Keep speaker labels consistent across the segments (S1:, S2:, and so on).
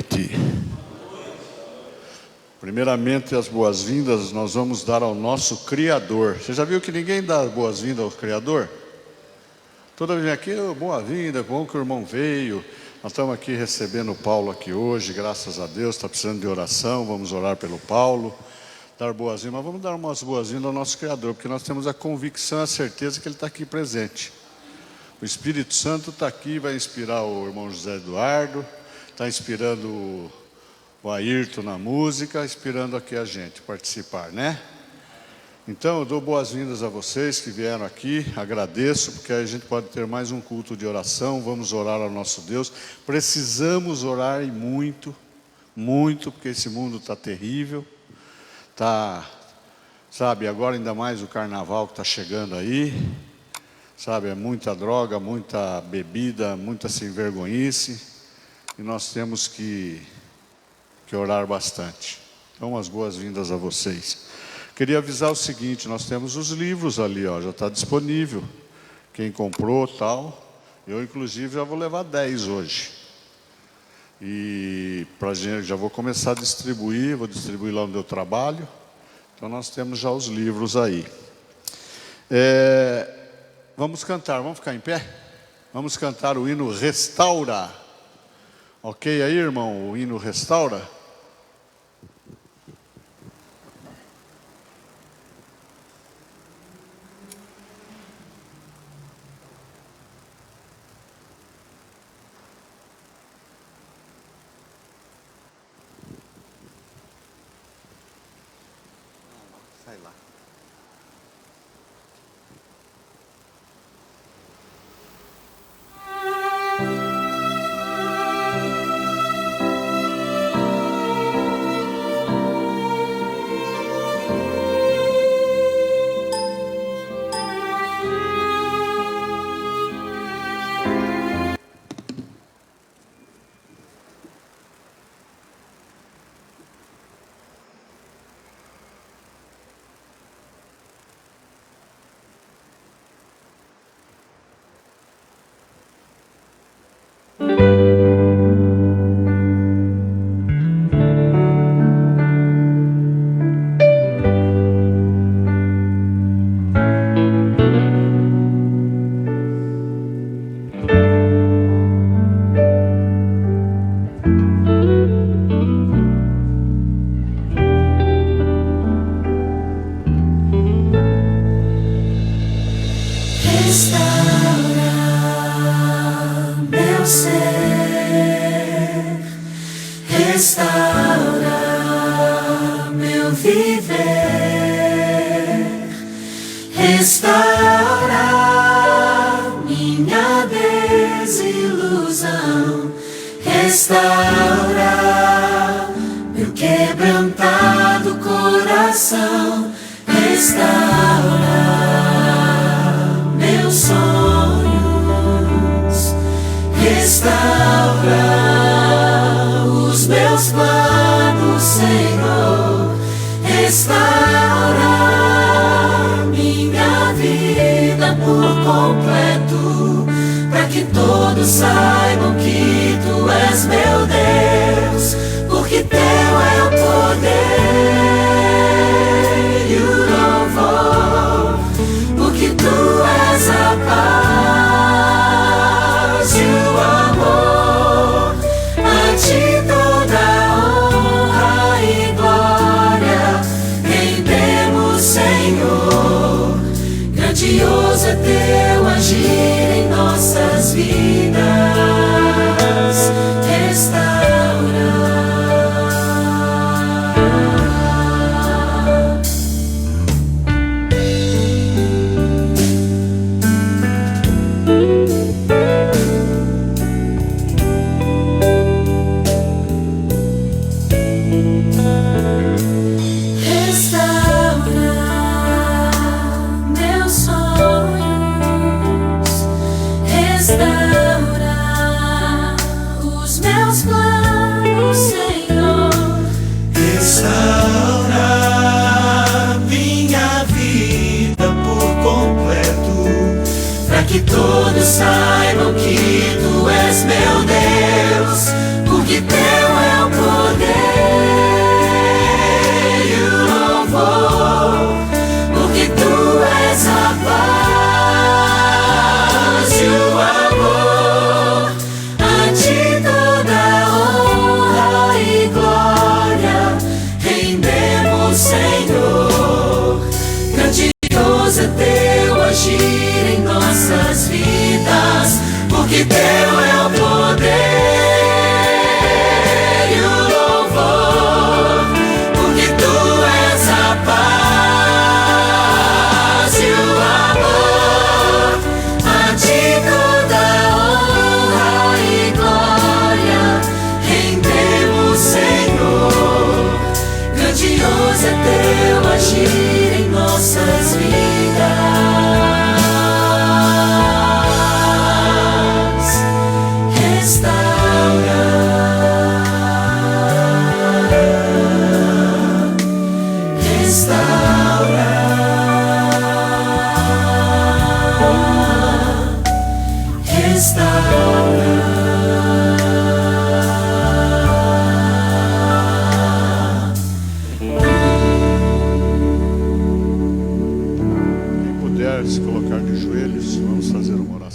S1: noite. Primeiramente, as boas-vindas nós vamos dar ao nosso Criador. Você já viu que ninguém dá boas-vindas ao Criador? Toda vez aqui, boa-vinda, bom que o irmão veio. Nós estamos aqui recebendo o Paulo aqui hoje, graças a Deus, está precisando de oração, vamos orar pelo Paulo, dar boas-vindas, mas vamos dar umas boas-vindas ao nosso Criador, porque nós temos a convicção, a certeza que Ele está aqui presente. O Espírito Santo está aqui, vai inspirar o irmão José Eduardo, está inspirando o Ayrton na música, inspirando aqui a gente participar, né? Então eu dou boas-vindas a vocês que vieram aqui, agradeço, porque a gente pode ter mais um culto de oração, vamos orar ao nosso Deus. Precisamos orar e muito, muito, porque esse mundo está terrível, está, sabe, agora ainda mais o carnaval que está chegando aí, sabe, é muita droga, muita bebida, muita sem-vergonhice, e nós temos que orar bastante. Então, as boas-vindas a vocês. Queria avisar o seguinte, nós temos os livros ali, ó, já está disponível. Quem comprou, tal. Eu, inclusive, já vou levar 10 hoje. E pra gente, já vou começar a distribuir, vou distribuir lá onde eu trabalho. Então, nós temos já os livros aí. Vamos cantar, vamos ficar em pé? Vamos cantar o hino Restaura. Ok aí, irmão? O hino Restaura? Sai lá.
S2: Que todos saibam que Tu és meu Deus, porque Teu é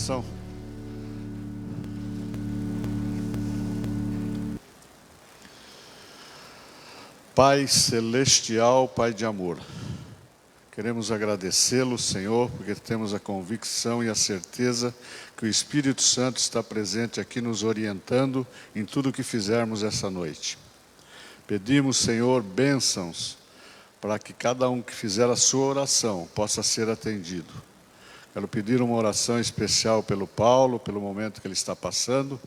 S1: oração. Pai celestial, Pai de amor, queremos agradecê-lo, Senhor, porque temos a convicção e a certeza que o Espírito Santo está presente aqui nos orientando em tudo o que fizermos essa noite. Pedimos, Senhor, bênçãos para que cada um que fizer a sua oração possa ser atendido. Quero pedir uma oração especial pelo Paulo, pelo momento que ele está passando,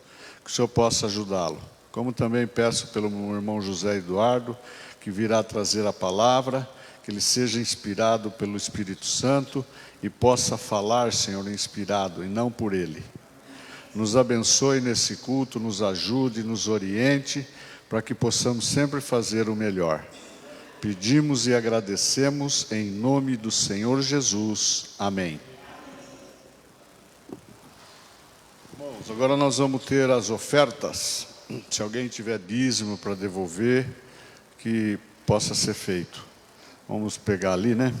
S1: que o Senhor possa ajudá-lo. Como também peço pelo meu irmão José Eduardo, que virá trazer a palavra, que ele seja inspirado pelo Espírito Santo e possa falar, Senhor, inspirado e não por ele. Nos abençoe nesse culto, nos ajude, nos oriente, para que possamos sempre fazer o melhor. Pedimos e agradecemos em nome do Senhor Jesus. Amém. Bom, agora nós vamos ter as ofertas. Se alguém tiver dízimo para devolver, que possa ser feito. Vamos pegar ali, né?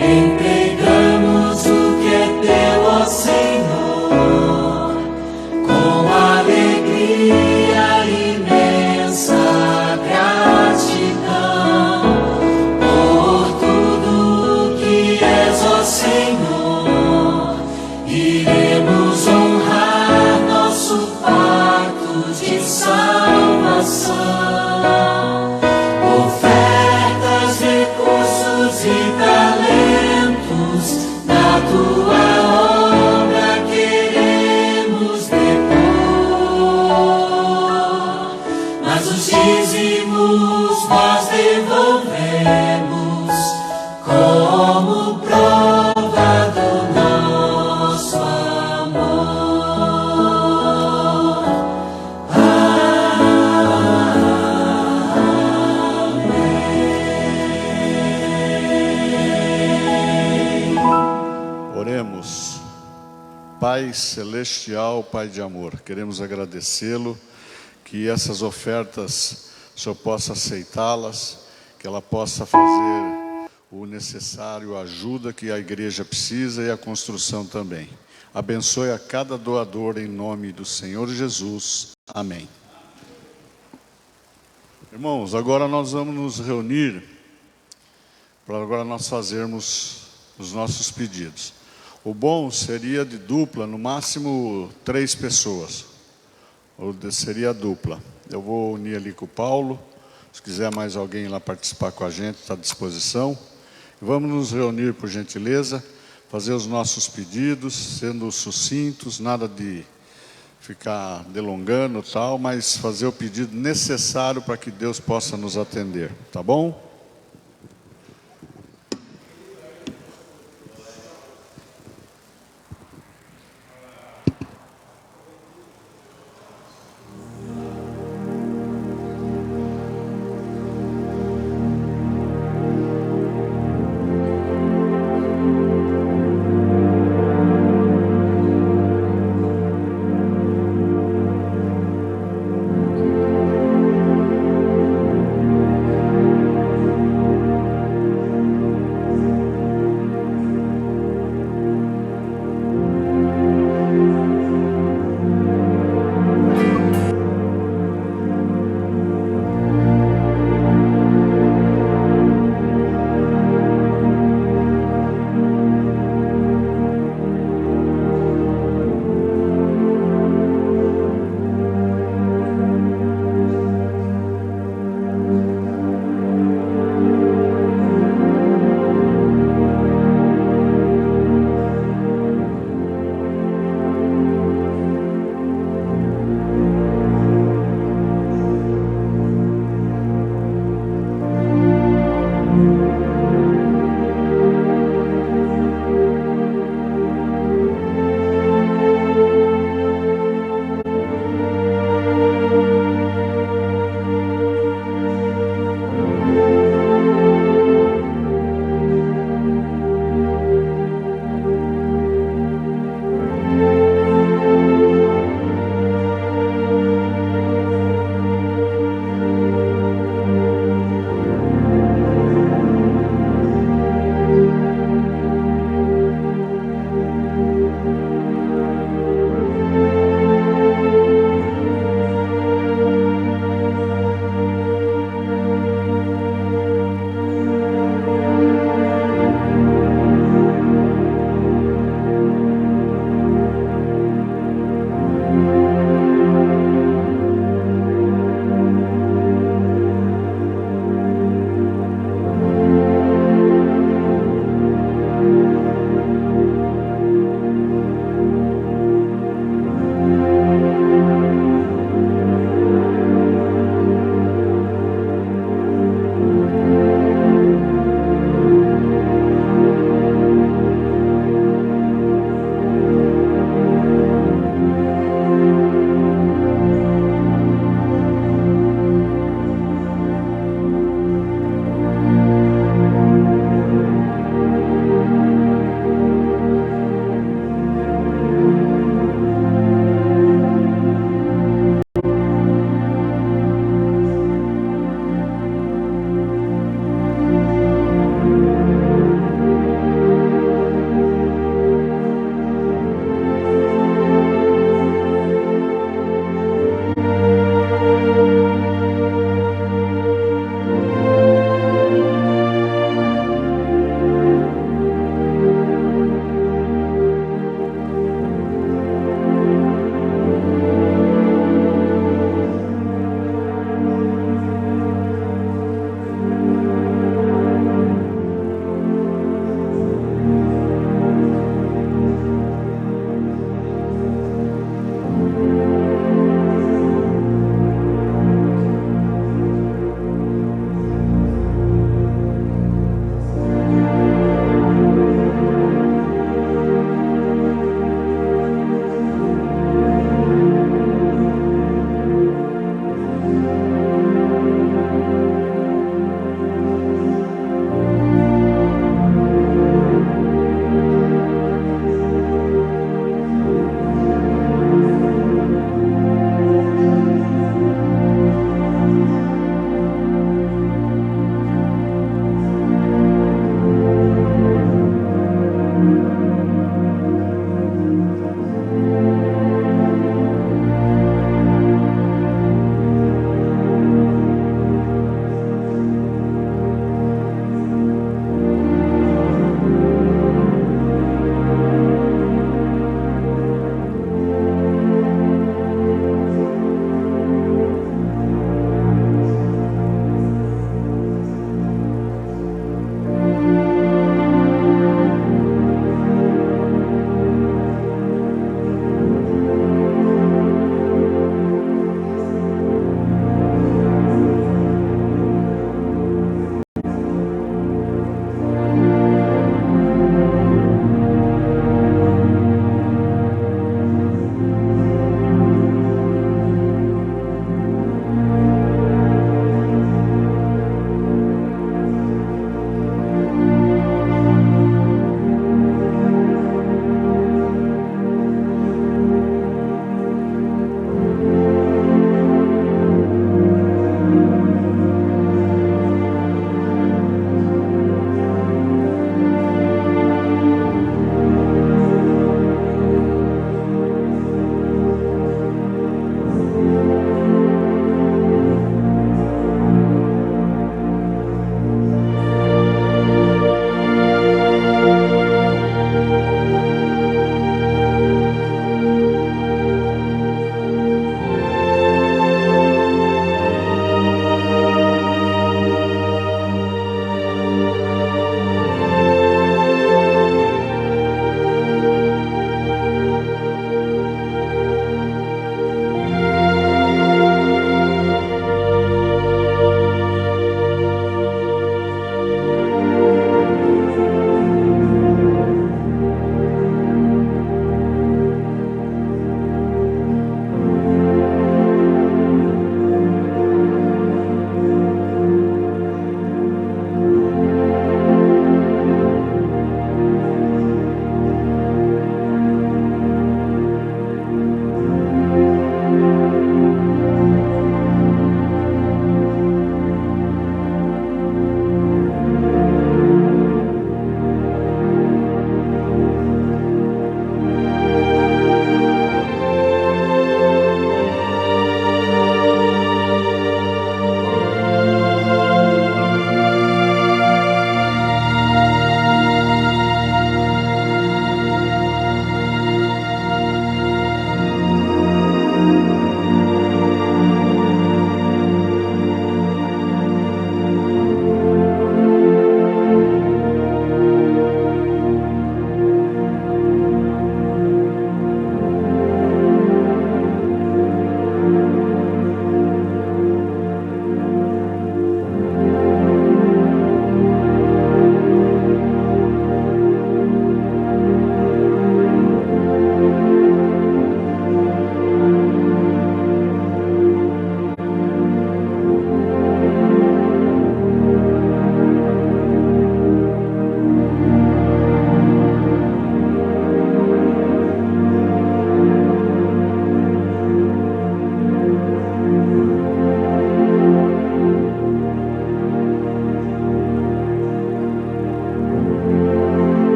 S2: Entregamos o que é teu, ó Senhor, com alegria imensa gratidão por tudo que és, ó Senhor. Iremos honrar nosso pacto de salvação. Ofertas, recursos e talentos da tua obra queremos depor, mas os dízimos nós devolvemos como prova do nosso amor.
S1: Oremos. Pai celestial, Pai de amor, queremos agradecê-lo, que essas ofertas o Senhor possa aceitá-las, que ela possa fazer o necessário, a ajuda que a igreja precisa e a construção também. Abençoe a cada doador em nome do Senhor Jesus. Amém. Irmãos, agora nós vamos nos reunir para agora nós fazermos os nossos pedidos. O bom seria de dupla, no máximo 3 pessoas. Seria dupla. Eu vou unir ali com o Paulo. Se quiser mais alguém lá participar com a gente, está à disposição. Vamos nos reunir, por gentileza, fazer os nossos pedidos, sendo sucintos, nada de ficar delongando tal, mas fazer o pedido necessário para que Deus possa nos atender. Tá bom?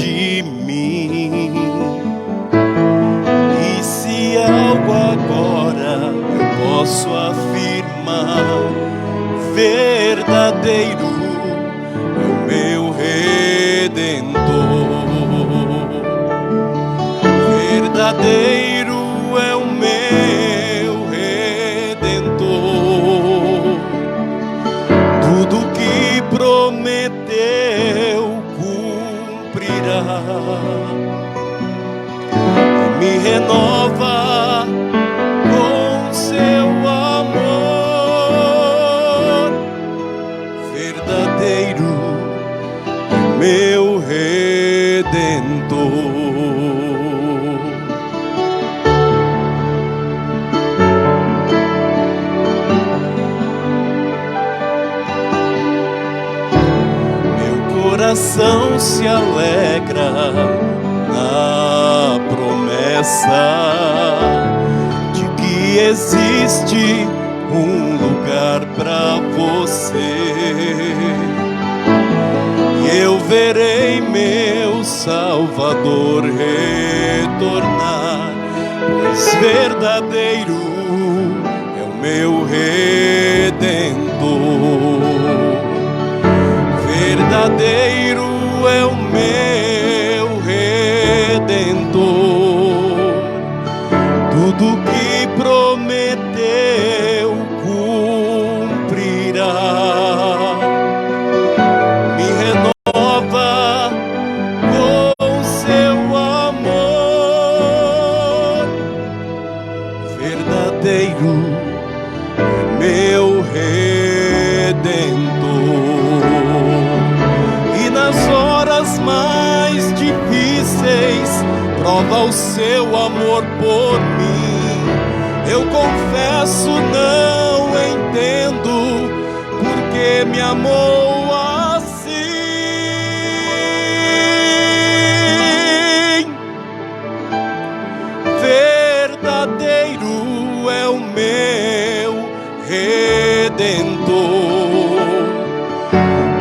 S3: de mim. E se algo agora eu posso afirmar, verdadeiro é o meu Redentor. Verdadeiro é o meu Redentor. Tudo que prometeu cumprirá. Me renova com seu amor. Verdadeiro é meu Redentor. Coração se alegra na promessa de que existe um lugar para você. E eu verei meu Salvador retornar, pois verdadeiro é o meu Redentor. Verdadeiro é o meu Redentor. Tudo que prometeu cumprirá. Me renova com seu amor. Verdadeiro é meu Redentor. Nas horas mais difíceis, prova o seu amor por mim. Eu confesso, não entendo porque me amou assim. Verdadeiro é o meu Redentor.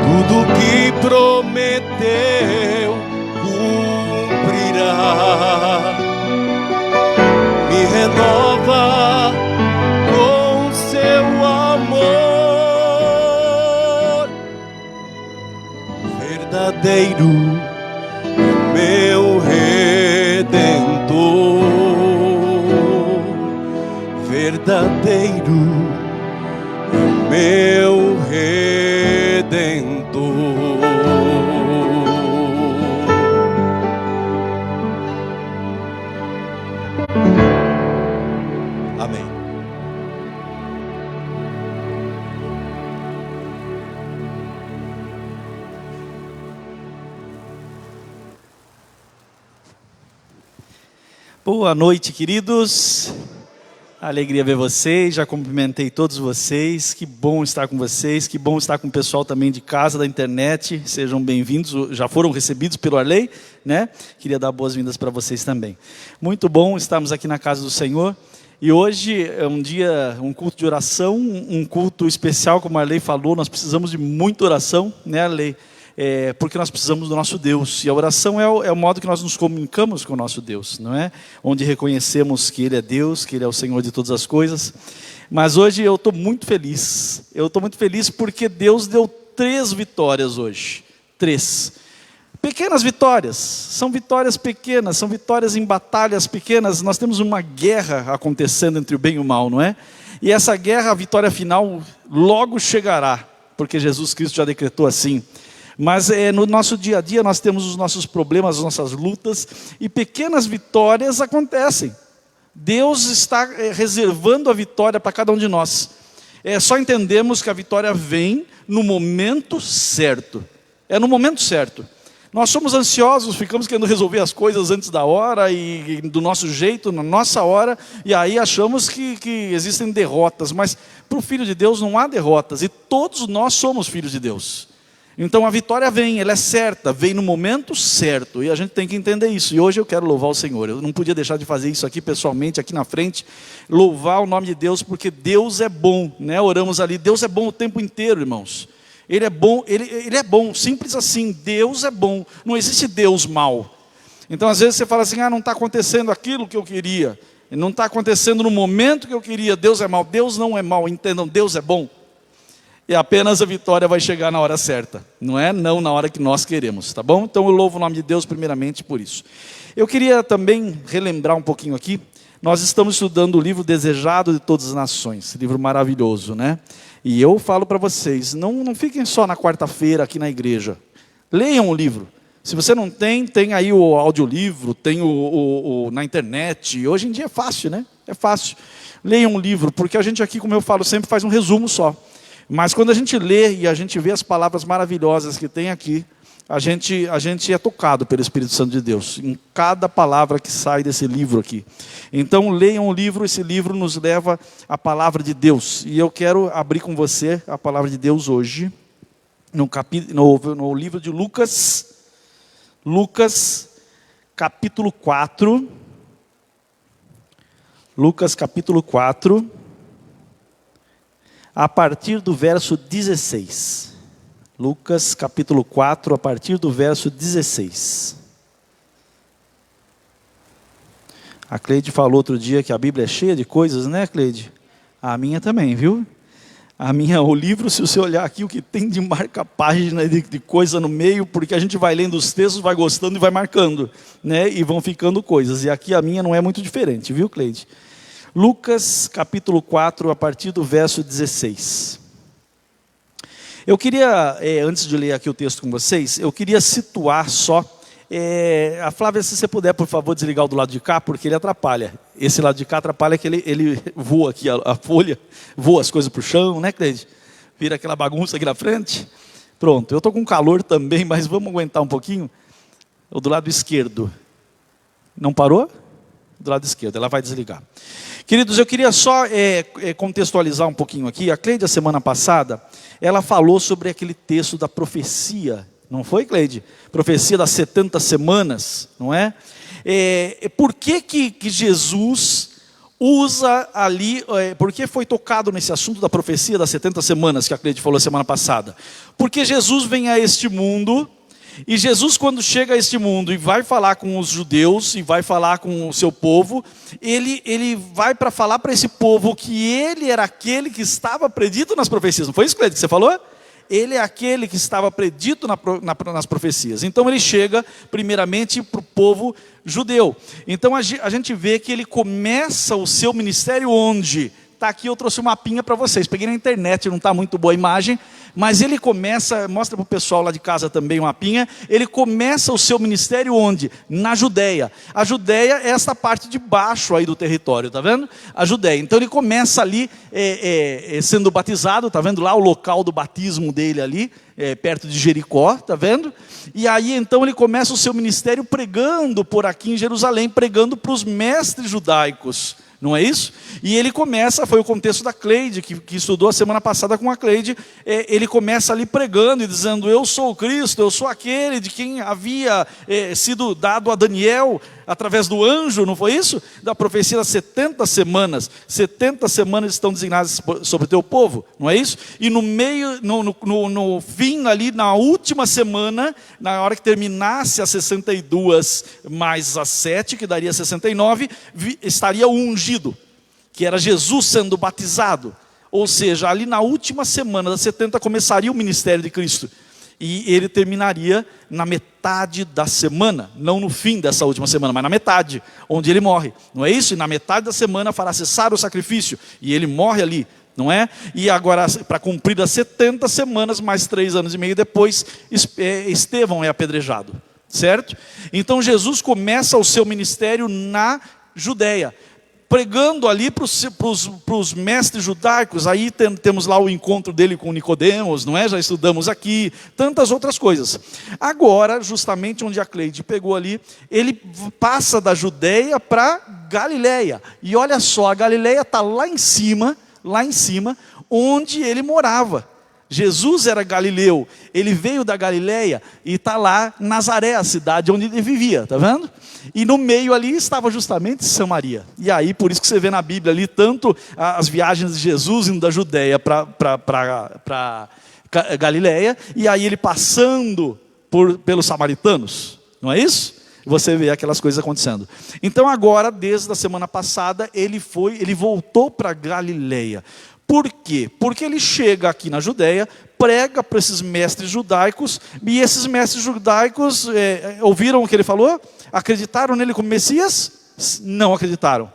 S3: Tudo que prometeu cumprirá. Me renova com seu amor. Verdadeiro é meu Redentor. Verdadeiro é meu Redentor. Amém.
S4: Boa noite, queridos. Alegria ver vocês, já cumprimentei todos vocês, que bom estar com vocês, que bom estar com o pessoal também de casa, da internet, sejam bem-vindos, já foram recebidos pelo Arley, né? Queria dar boas-vindas para vocês também. Muito bom estarmos aqui na casa do Senhor, e hoje é um dia, um culto de oração, um culto especial, como a Arley falou, nós precisamos de muita oração, né, Arley? Porque nós precisamos do nosso Deus, e a oração é o modo que nós nos comunicamos com o nosso Deus, não é? Onde reconhecemos que Ele é Deus, que Ele é o Senhor de todas as coisas. Mas hoje eu estou muito feliz porque Deus deu 3 vitórias hoje, 3 pequenas vitórias, são vitórias pequenas, são vitórias em batalhas pequenas. Nós temos uma guerra acontecendo entre o bem e o mal, não é? E essa guerra, a vitória final logo chegará, porque Jesus Cristo já decretou assim. Mas no nosso dia a dia nós temos os nossos problemas, as nossas lutas, e pequenas vitórias acontecem. Deus está reservando a vitória para cada um de nós. Só entendemos que a vitória vem no momento certo. É no momento certo. Nós somos ansiosos, ficamos querendo resolver as coisas antes da hora e do nosso jeito, na nossa hora, e aí achamos que existem derrotas. Mas para o Filho de Deus não há derrotas, e todos nós somos filhos de Deus. Então a vitória vem, ela é certa, vem no momento certo, e a gente tem que entender isso. E hoje eu quero louvar o Senhor, eu não podia deixar de fazer isso aqui pessoalmente, aqui na frente, louvar o nome de Deus, porque Deus é bom, né? Oramos ali, Deus é bom o tempo inteiro, irmãos. Ele é bom, ele é bom, simples assim. Deus é bom, não existe Deus mau. Então às vezes você fala assim, não está acontecendo aquilo que eu queria, não está acontecendo no momento que eu queria, Deus é mau. Deus não é mau, entendam, Deus é bom. E apenas a vitória vai chegar na hora certa, não na hora que nós queremos, tá bom? Então eu louvo o nome de Deus primeiramente por isso. Eu queria também relembrar um pouquinho aqui, nós estamos estudando o livro Desejado de Todas as Nações, livro maravilhoso, né? E eu falo para vocês, não fiquem só na quarta-feira aqui na igreja, leiam o livro. Se você não tem, tem aí o audiolivro, tem na internet. Hoje em dia é fácil, né? É fácil. Leiam um livro, porque a gente aqui, como eu falo sempre, faz um resumo só. Mas quando a gente lê e a gente vê as palavras maravilhosas que tem aqui, a gente é tocado pelo Espírito Santo de Deus, em cada palavra que sai desse livro aqui. Então leiam o livro, esse livro nos leva à palavra de Deus. E eu quero abrir com você a palavra de Deus hoje, no livro de Lucas. Lucas capítulo 4, a partir do verso 16. Lucas capítulo 4, a partir do verso 16. A Cleide falou outro dia que a Bíblia é cheia de coisas, né, Cleide? A minha também, viu? A minha, o livro, se você olhar aqui, o que tem de marca-página de coisa no meio, porque a gente vai lendo os textos, vai gostando e vai marcando, né? E vão ficando coisas. E aqui a minha não é muito diferente, viu, Cleide? Lucas, capítulo 4, a partir do verso 16. Eu queria, antes de ler aqui o texto com vocês, eu queria situar só... a Flávia, se você puder, por favor, desligar o do lado de cá, porque ele atrapalha. Esse lado de cá atrapalha que ele voa aqui a folha, voa as coisas para o chão, né, Cleide? Vira aquela bagunça aqui na frente. Pronto, eu estou com calor também, mas vamos aguentar um pouquinho. O do lado esquerdo. Não parou? Do lado esquerdo, ela vai desligar. Queridos, eu queria só contextualizar um pouquinho aqui. A Cleide, a semana passada, ela falou sobre aquele texto da profecia. Não foi, Cleide? Profecia das 70 semanas, não é? Por que Jesus usa ali, por que foi tocado nesse assunto da profecia das 70 semanas, que a Cleide falou semana passada? Porque Jesus vem a este mundo, e Jesus, quando chega a este mundo e vai falar com os judeus, e vai falar com o seu povo, ele vai para falar para esse povo que ele era aquele que estava predito nas profecias. Não foi isso, Cleide, que você falou? Ele é aquele que estava predito nas profecias. Então ele chega primeiramente para o povo judeu. Então a gente vê que ele começa o seu ministério onde? Está aqui, eu trouxe um mapinha para vocês. Peguei na internet, não está muito boa a imagem. Mas ele começa, mostra para o pessoal lá de casa também um mapinha. Ele começa o seu ministério onde? Na Judéia. A Judéia é essa parte de baixo aí do território, tá vendo? A Judéia. Então ele começa ali sendo batizado, tá vendo lá o local do batismo dele ali, perto de Jericó, tá vendo? E aí então ele começa o seu ministério pregando por aqui em Jerusalém, pregando para os mestres judaicos. Não é isso? E ele começa, foi o contexto da Cleide, que estudou a semana passada com a Cleide, ele começa ali pregando e dizendo, eu sou o Cristo, eu sou aquele de quem havia sido dado a Daniel, através do anjo, não foi isso? Da profecia das 70 semanas, 70 semanas estão designadas sobre o teu povo, não é isso? E no meio, no fim ali, na última semana, na hora que terminasse as 62 mais as 7, que daria 69, estaria o ungido, que era Jesus sendo batizado. Ou seja, ali na última semana das 70 começaria o ministério de Cristo. E ele terminaria na metade da semana, não no fim dessa última semana, mas na metade, onde ele morre. Não é isso? E na metade da semana fará cessar o sacrifício. E ele morre ali, não é? E agora, para cumprir as 70 semanas, mais 3 anos e meio depois, Estevão é apedrejado. Certo? Então Jesus começa o seu ministério na Judéia, pregando ali para os mestres judaicos. Aí temos lá o encontro dele com Nicodemos, não é? Já estudamos aqui, tantas outras coisas. Agora, justamente onde a Cleide pegou ali, ele passa da Judéia para Galiléia. E olha só, a Galiléia está lá em cima, onde ele morava. Jesus era galileu, ele veio da Galiléia e está lá Nazaré, a cidade onde ele vivia, está vendo? E no meio ali estava justamente Samaria. E aí, por isso que você vê na Bíblia ali, tanto as viagens de Jesus indo da Judéia para Galileia, e aí ele passando pelos samaritanos, não é isso? Você vê aquelas coisas acontecendo. Então agora, desde a semana passada, ele voltou para Galileia. Por quê? Porque ele chega aqui na Judéia, prega para esses mestres judaicos, e esses mestres judaicos ouviram o que ele falou? Acreditaram nele como Messias? Não acreditaram.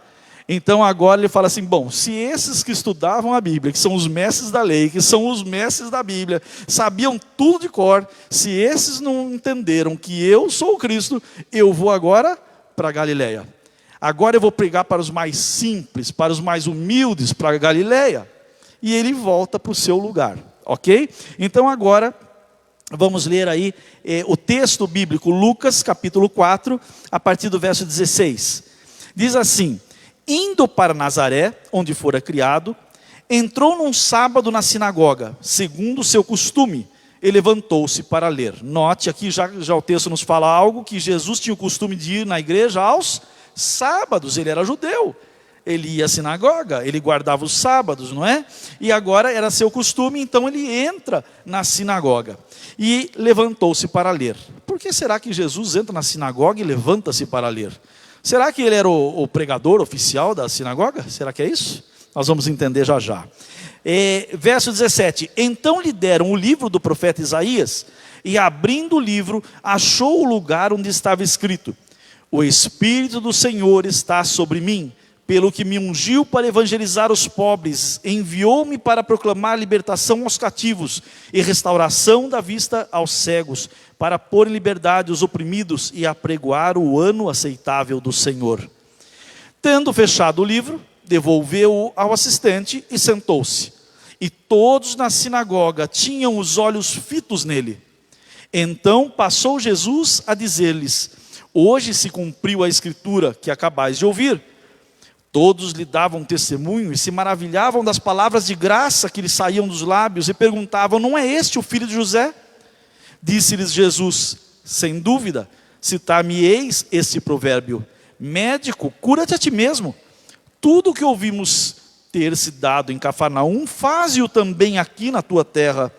S4: Então agora ele fala assim, bom, se esses que estudavam a Bíblia, que são os mestres da lei, que são os mestres da Bíblia, sabiam tudo de cor, se esses não entenderam que eu sou o Cristo, eu vou agora para Galileia. Agora eu vou pregar para os mais simples, para os mais humildes, para Galileia. E ele volta para o seu lugar, ok? Então agora vamos ler aí o texto bíblico, Lucas capítulo 4, a partir do verso 16. Diz assim: indo para Nazaré, onde fora criado, entrou num sábado na sinagoga, segundo o seu costume, e levantou-se para ler. Note aqui, já o texto nos fala algo, que Jesus tinha o costume de ir na igreja aos sábados, ele era judeu. Ele ia à sinagoga, ele guardava os sábados, não é? E agora era seu costume, então ele entra na sinagoga. E levantou-se para ler. Por que será que Jesus entra na sinagoga e levanta-se para ler? Será que ele era o pregador oficial da sinagoga? Será que é isso? Nós vamos entender já já. Verso 17. Então lhe deram o livro do profeta Isaías, e abrindo o livro, achou o lugar onde estava escrito: o Espírito do Senhor está sobre mim, pelo que me ungiu para evangelizar os pobres, enviou-me para proclamar libertação aos cativos e restauração da vista aos cegos, para pôr em liberdade os oprimidos e apregoar o ano aceitável do Senhor. Tendo fechado o livro, devolveu-o ao assistente e sentou-se. E todos na sinagoga tinham os olhos fitos nele. Então passou Jesus a dizer-lhes: hoje se cumpriu a escritura que acabais de ouvir. Todos lhe davam testemunho e se maravilhavam das palavras de graça que lhe saíam dos lábios e perguntavam: não é este o filho de José? Disse-lhes Jesus: sem dúvida, citar-me-eis este provérbio: médico, cura-te a ti mesmo. Tudo o que ouvimos ter se dado em Cafarnaum, faze-o também aqui na tua terra.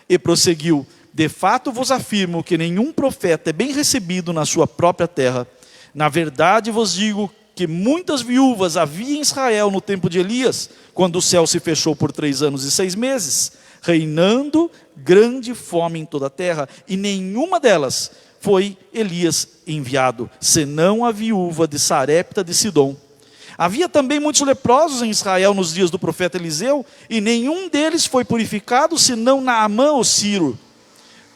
S4: E prosseguiu: de fato vos afirmo que nenhum profeta é bem recebido na sua própria terra. Na verdade vos digo que muitas viúvas havia em Israel no tempo de Elias, quando o céu se fechou por 3 anos e 6 meses, reinando grande fome em toda a terra, e nenhuma delas foi Elias enviado, senão a viúva de Sarepta de Sidom. Havia também muitos leprosos em Israel nos dias do profeta Eliseu, e nenhum deles foi purificado, senão Naamã o Sírio.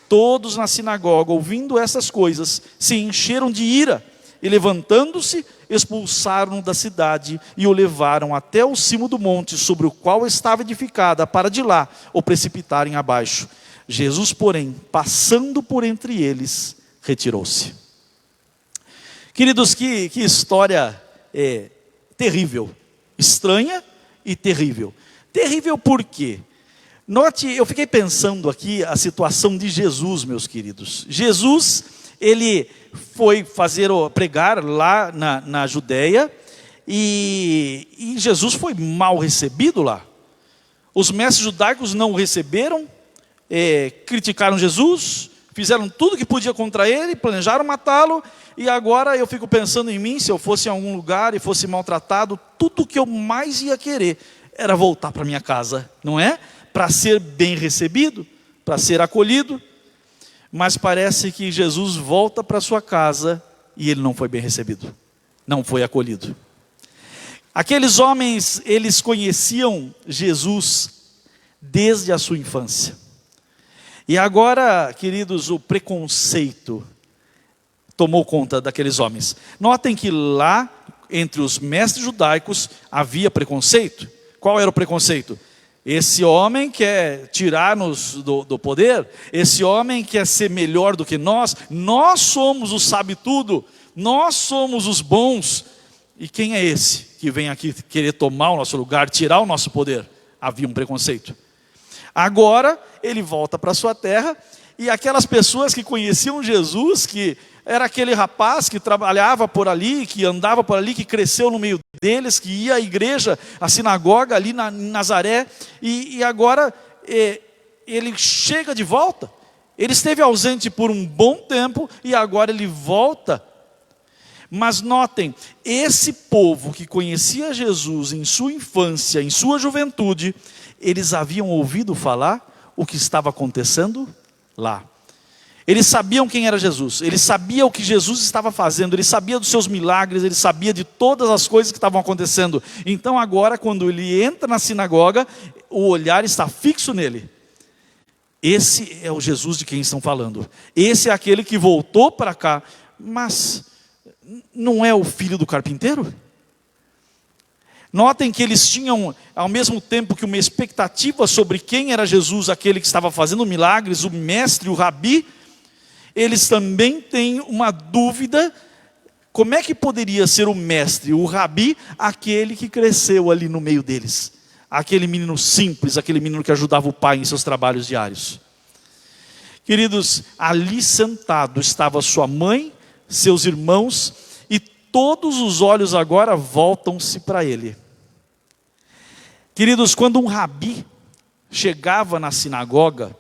S4: Todos na sinagoga, ouvindo essas coisas, se encheram de ira, e levantando-se, expulsaram-no da cidade e o levaram até o cimo do monte sobre o qual estava edificada, para de lá o precipitarem abaixo. Jesus, porém, passando por entre eles, retirou-se. Queridos, que história terrível, estranha e terrível. Terrível por quê? Note, eu fiquei pensando aqui a situação de Jesus, meus queridos. Jesus, ele foi pregar lá na Judéia, e Jesus foi mal recebido lá. Os mestres judaicos não o receberam, criticaram Jesus, fizeram tudo que podia contra ele, planejaram matá-lo, e agora eu fico pensando em mim, se eu fosse em algum lugar e fosse maltratado, tudo que eu mais ia querer era voltar para minha casa, não é? Para ser bem recebido, para ser acolhido. Mas parece que Jesus volta para sua casa e ele não foi bem recebido, não foi acolhido. Aqueles homens, eles conheciam Jesus desde a sua infância. E agora, queridos, o preconceito tomou conta daqueles homens. Notem que lá, entre os mestres judaicos, havia preconceito. Qual era o preconceito? Esse homem quer tirar-nos do poder, esse homem quer ser melhor do que nós somos o sabe-tudo, nós somos os bons, e quem é esse que vem aqui querer tomar o nosso lugar, tirar o nosso poder? Havia um preconceito. Agora ele volta para sua terra, e aquelas pessoas que conheciam Jesus, que era aquele rapaz que trabalhava por ali, que andava por ali, que cresceu no meio deles, que ia à igreja, à sinagoga ali em Nazaré, e agora ele chega de volta. Ele esteve ausente por um bom tempo e agora ele volta. Mas notem, esse povo que conhecia Jesus em sua infância, em sua juventude, eles haviam ouvido falar o que estava acontecendo lá. Eles sabiam quem era Jesus, eles sabiam o que Jesus estava fazendo, eles sabiam dos seus milagres, eles sabiam de todas as coisas que estavam acontecendo. Então agora, quando ele entra na sinagoga, o olhar está fixo nele. Esse é o Jesus de quem estão falando. Esse é aquele que voltou para cá, mas não é o filho do carpinteiro? Notem que eles tinham, ao mesmo tempo que uma expectativa sobre quem era Jesus, aquele que estava fazendo milagres, o mestre, o rabi, eles também têm uma dúvida, como é que poderia ser o mestre, o rabi, aquele que cresceu ali no meio deles? Aquele menino simples, aquele menino que ajudava o pai em seus trabalhos diários. Queridos, ali sentado estava sua mãe, seus irmãos, e todos os olhos agora voltam-se para ele. Queridos, quando um rabi chegava na sinagoga,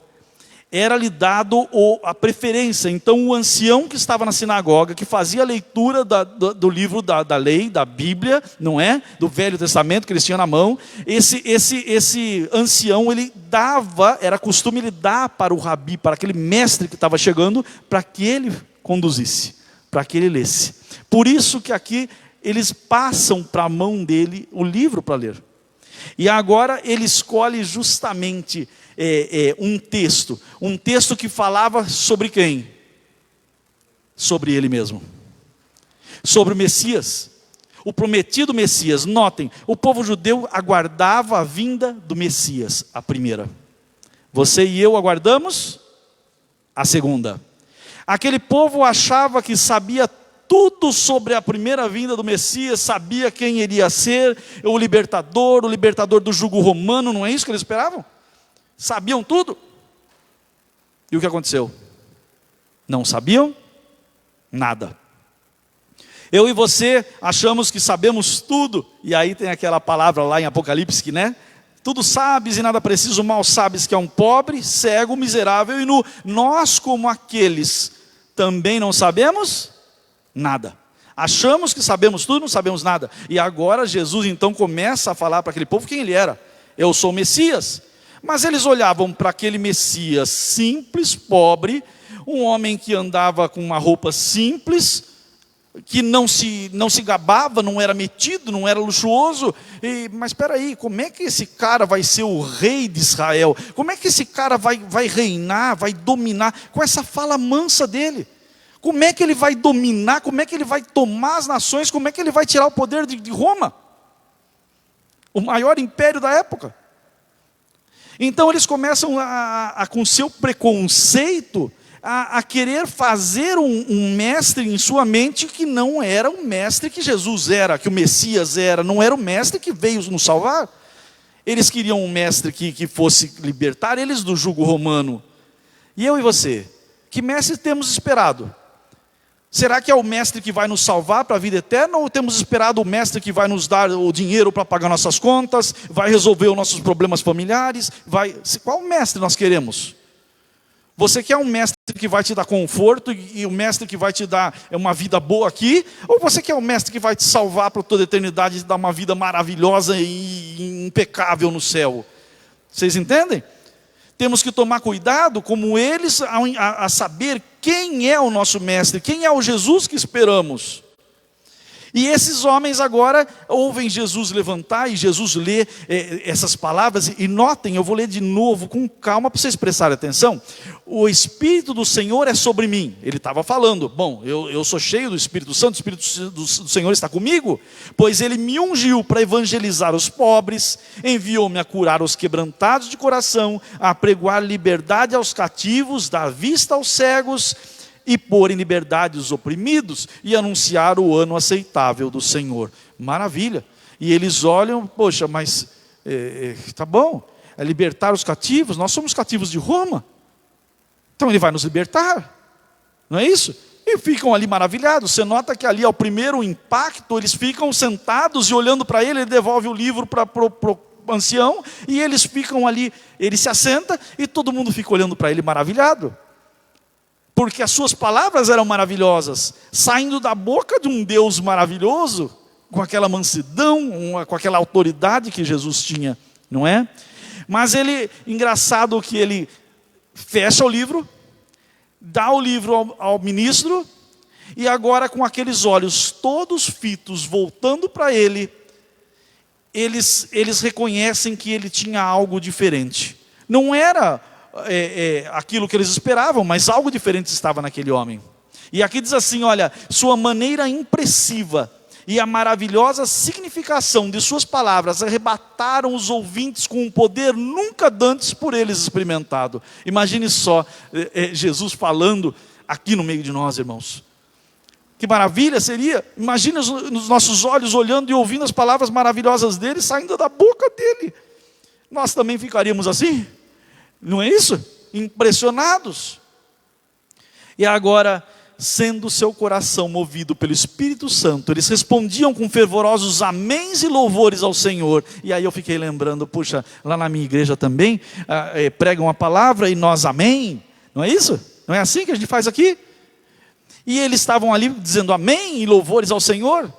S4: era-lhe dado a preferência. Então o ancião que estava na sinagoga, que fazia a leitura do livro da lei, da Bíblia, não é? Do Velho Testamento que eles tinham na mão, esse ancião, ele dava, era costume ele dar para o rabi, para aquele mestre que estava chegando, para que ele conduzisse, para que ele lesse. Por isso que aqui eles passam para a mão dele o livro para ler. E agora ele escolhe justamente um texto que falava sobre quem? Sobre ele mesmo, sobre o Messias, o prometido Messias. Notem, o povo judeu aguardava a vinda do Messias, a primeira. Você e eu aguardamos a segunda. Aquele povo achava que sabia tudo sobre a primeira vinda do Messias, sabia quem iria ser, o libertador do jugo romano, não é isso que eles esperavam? Sabiam tudo. E o que aconteceu? Não sabiam nada. Eu e você achamos que sabemos tudo, e aí tem aquela palavra lá em Apocalipse que, né? Tudo sabes e nada preciso, mal sabes que é um pobre, cego, miserável e nu. Nós, como aqueles, também não sabemos nada. Achamos que sabemos tudo, não sabemos nada. E agora Jesus então começa a falar para aquele povo quem ele era. Eu sou o Messias. Mas eles olhavam para aquele Messias simples, pobre, um homem que andava com uma roupa simples, que não se gabava, não era metido, não era luxuoso. Mas espera aí, como é que esse cara vai ser o rei de Israel? Como é que esse cara vai reinar, vai dominar com essa fala mansa dele? Como é que ele vai dominar? Como é que ele vai tomar as nações? Como é que ele vai tirar o poder de Roma? O maior império da época. Então eles começam com seu preconceito, a querer fazer um mestre em sua mente que não era o mestre que Jesus era, que o Messias era, não era o mestre que veio nos salvar. Eles queriam um mestre que fosse libertar eles do jugo romano. E eu e você, que mestre temos esperado? Será que é o mestre que vai nos salvar para a vida eterna, ou temos esperado o mestre que vai nos dar o dinheiro para pagar nossas contas, vai resolver os nossos problemas familiares? Qual mestre nós queremos? Você quer um mestre que vai te dar conforto e o mestre que vai te dar uma vida boa aqui? Ou você quer um mestre que vai te salvar para toda a eternidade e te dar uma vida maravilhosa e impecável no céu? Vocês entendem? Temos que tomar cuidado, como eles, a saber quem é o nosso mestre, quem é o Jesus que esperamos. E esses homens agora ouvem Jesus levantar e Jesus lê essas palavras. E notem, eu vou ler de novo com calma para vocês prestarem atenção. O Espírito do Senhor é sobre mim. Ele estava falando, bom, eu sou cheio do Espírito Santo, o Espírito do Senhor está comigo, pois Ele me ungiu para evangelizar os pobres, enviou-me a curar os quebrantados de coração, a pregoar liberdade aos cativos, dar vista aos cegos, e pôr em liberdade os oprimidos, e anunciar o ano aceitável do Senhor. Maravilha. E eles olham, poxa, mas tá bom, é libertar os cativos, nós somos cativos de Roma, então ele vai nos libertar, não é isso? E ficam ali maravilhados. Você nota que ali ao primeiro impacto, eles ficam sentados e olhando para ele, ele devolve o livro para ancião, e eles ficam ali, ele se assenta e todo mundo fica olhando para ele maravilhado. Porque as suas palavras eram maravilhosas, saindo da boca de um Deus maravilhoso, com aquela mansidão, com aquela autoridade que Jesus tinha, não é? Mas engraçado que ele fecha o livro, dá o livro ao ministro, e agora com aqueles olhos todos fitos, voltando para ele, eles reconhecem que ele tinha algo diferente. Não era aquilo que eles esperavam, mas algo diferente estava naquele homem. E aqui diz assim, olha, sua maneira impressiva e a maravilhosa significação de suas palavras arrebataram os ouvintes com um poder nunca dantes por eles experimentado. Imagine só, Jesus falando aqui no meio de nós, irmãos. Que maravilha seria, imagine nos nossos olhos olhando e ouvindo as palavras maravilhosas dele saindo da boca dele. Nós também ficaríamos assim, não é isso? Impressionados. E agora, sendo seu coração movido pelo Espírito Santo, eles respondiam com fervorosos améns e louvores ao Senhor. E aí eu fiquei lembrando, puxa, lá na minha igreja também, pregam a palavra e nós amém, não é isso? Não é assim que a gente faz aqui? E eles estavam ali dizendo amém e louvores ao Senhor.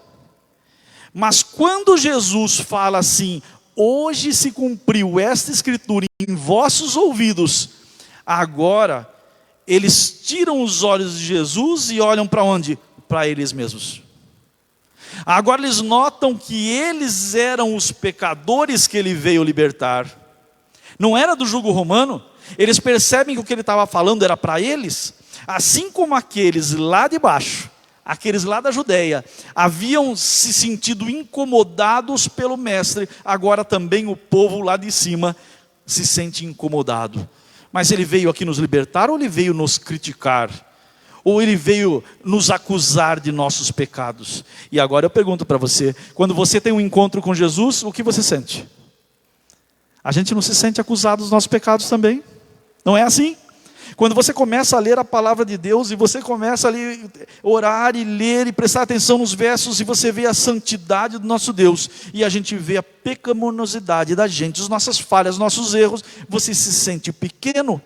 S4: Mas quando Jesus fala assim, hoje se cumpriu esta escritura em vossos ouvidos, agora eles tiram os olhos de Jesus e olham para onde? Para eles mesmos. Agora eles notam que eles eram os pecadores que ele veio libertar. Não era do jugo romano. Eles percebem que o que ele estava falando era para eles. Assim como aqueles lá de baixo, aqueles lá da Judeia, haviam se sentido incomodados pelo mestre, agora também o povo lá de cima se sente incomodado. Mas ele veio aqui nos libertar ou ele veio nos criticar? Ou ele veio nos acusar de nossos pecados? E agora eu pergunto para você, quando você tem um encontro com Jesus, o que você sente? A gente não se sente acusado dos nossos pecados também? Não é assim? Quando você começa a ler a palavra de Deus e você começa a orar e ler e prestar atenção nos versos e você vê a santidade do nosso Deus e a gente vê a pecaminosidade da gente, as nossas falhas, nossos erros, você se sente pequeno,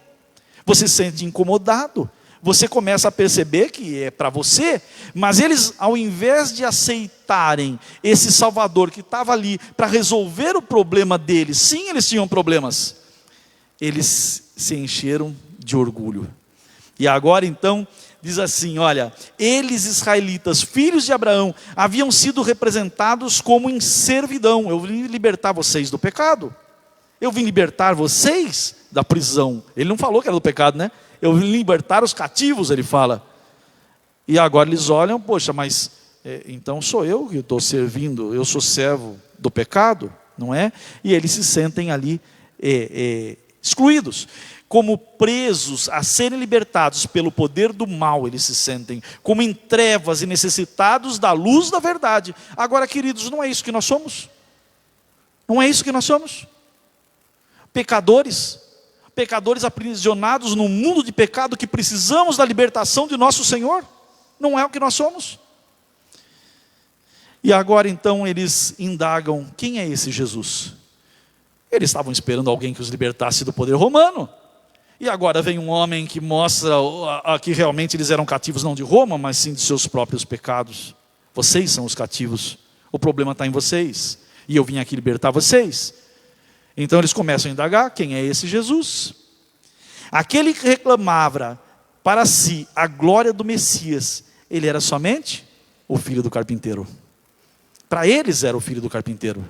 S4: você se sente incomodado, você começa a perceber que é para você, mas eles, ao invés de aceitarem esse Salvador que estava ali para resolver o problema deles, sim, eles tinham problemas, eles se encheram de orgulho. E agora então diz assim, olha, eles israelitas, filhos de Abraão, haviam sido representados como em servidão. Eu vim libertar vocês do pecado. Eu vim libertar vocês da prisão. Ele não falou que era do pecado, né? Eu vim libertar os cativos, ele fala. E agora eles olham, poxa, mas então sou eu que estou servindo, eu sou servo do pecado, não é? E eles se sentem ali excluídos. Como presos a serem libertados pelo poder do mal, eles se sentem como em trevas e necessitados da luz da verdade. Agora, queridos, não é isso que nós somos? Não é isso que nós somos? Pecadores aprisionados num mundo de pecado que precisamos da libertação de nosso Senhor? Não é o que nós somos? E agora então eles indagam, quem é esse Jesus? Eles estavam esperando alguém que os libertasse do poder romano. E agora vem um homem que mostra que realmente eles eram cativos não de Roma, mas sim de seus próprios pecados. Vocês são os cativos. O problema está em vocês. E eu vim aqui libertar vocês. Então eles começam a indagar, quem é esse Jesus? Aquele que reclamava para si a glória do Messias, ele era somente o filho do carpinteiro. Para eles era o filho do carpinteiro.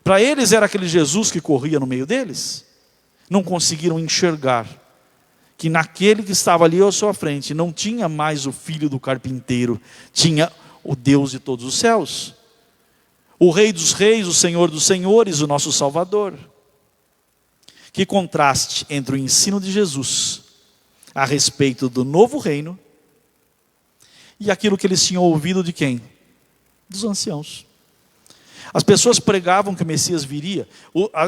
S4: Para eles era aquele Jesus que corria no meio deles. Não conseguiram enxergar que naquele que estava ali à sua frente não tinha mais o filho do carpinteiro, tinha o Deus de todos os céus, o Rei dos reis, o Senhor dos senhores, o nosso Salvador. Que contraste entre o ensino de Jesus a respeito do novo reino e aquilo que eles tinham ouvido de quem? Dos anciãos. As pessoas pregavam que o Messias viria.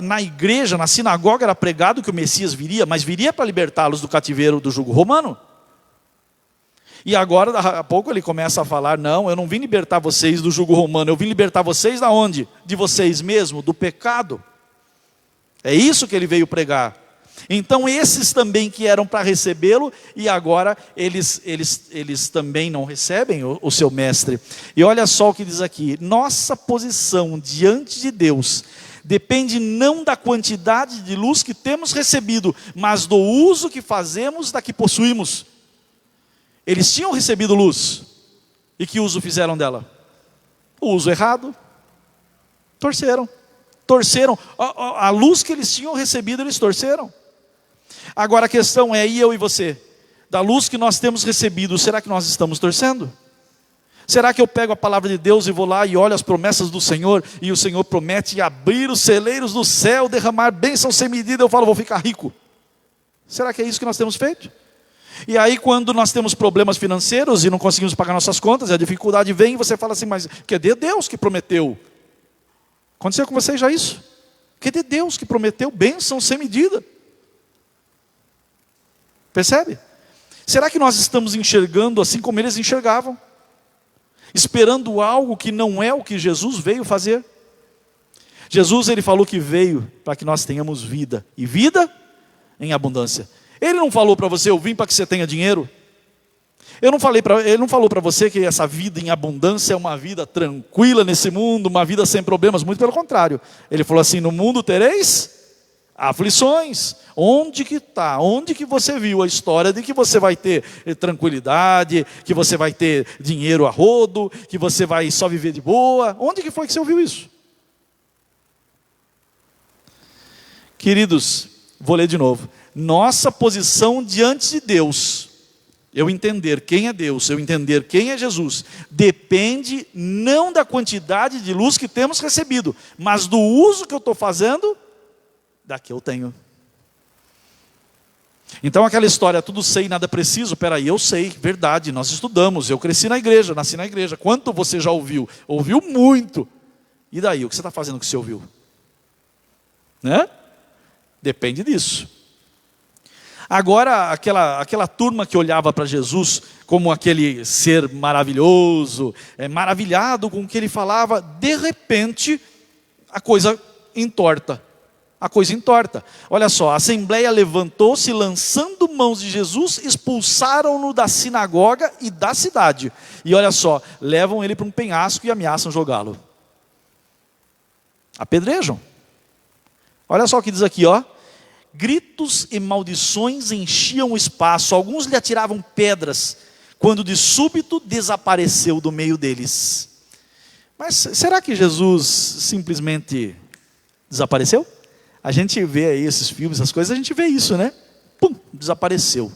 S4: Na igreja, na sinagoga era pregado que o Messias viria, mas viria para libertá-los do cativeiro do jugo romano. E agora, daqui a pouco ele começa a falar, não, eu não vim libertar vocês do jugo romano, eu vim libertar vocês da onde? De vocês mesmos, do pecado. É isso que ele veio pregar. Então esses também que eram para recebê-lo, e agora eles também não recebem o seu mestre. E olha só o que diz aqui: nossa posição diante de Deus depende não da quantidade de luz que temos recebido, mas do uso que fazemos da que possuímos. Eles tinham recebido luz, e que uso fizeram dela? O uso errado. Torceram. A luz que eles tinham recebido, eles torceram. Agora a questão é, e eu e você? Da luz que nós temos recebido, será que nós estamos torcendo? Será que eu pego a palavra de Deus e vou lá e olho as promessas do Senhor, e o Senhor promete abrir os celeiros do céu, derramar bênçãos sem medida, eu falo, vou ficar rico? Será que é isso que nós temos feito? E aí quando nós temos problemas financeiros e não conseguimos pagar nossas contas, e a dificuldade vem, e você fala assim, mas que é de Deus que prometeu? Aconteceu com vocês já isso? Que é de Deus que prometeu bênçãos sem medida? Percebe? Será que nós estamos enxergando assim como eles enxergavam? Esperando algo que não é o que Jesus veio fazer? Jesus, ele falou que veio para que nós tenhamos vida, e vida em abundância. Ele não falou para você, eu vim para que você tenha dinheiro. Ele não falou para você que essa vida em abundância é uma vida tranquila nesse mundo, uma vida sem problemas, muito pelo contrário. Ele falou assim, no mundo tereis aflições. Onde que está? Onde que você viu a história de que você vai ter tranquilidade, que você vai ter dinheiro a rodo, que você vai só viver de boa? Onde que foi que você ouviu isso? Queridos, vou ler de novo. Nossa posição diante de Deus, eu entender quem é Deus, eu entender quem é Jesus, depende não da quantidade de luz que temos recebido, mas do uso que eu estou fazendo da que eu tenho. Então aquela história, tudo sei, nada preciso, peraí, eu sei, verdade, nós estudamos, eu cresci na igreja, nasci na igreja. Quanto você já ouviu? Ouviu muito. E daí, o que você está fazendo com o que você ouviu? Né? Depende disso. Agora, aquela turma que olhava para Jesus como aquele ser maravilhoso, maravilhado com o que ele falava, de repente, a coisa entorta. Olha só, a assembleia levantou-se, lançando mãos de Jesus, expulsaram-no da sinagoga e da cidade. E olha só, levam ele para um penhasco e ameaçam jogá-lo. Apedrejam. Olha só o que diz aqui, ó. Gritos e maldições enchiam o espaço, alguns lhe atiravam pedras, quando de súbito desapareceu do meio deles. Mas será que Jesus simplesmente desapareceu? A gente vê aí esses filmes, essas coisas, a gente vê isso, né? Pum, desapareceu.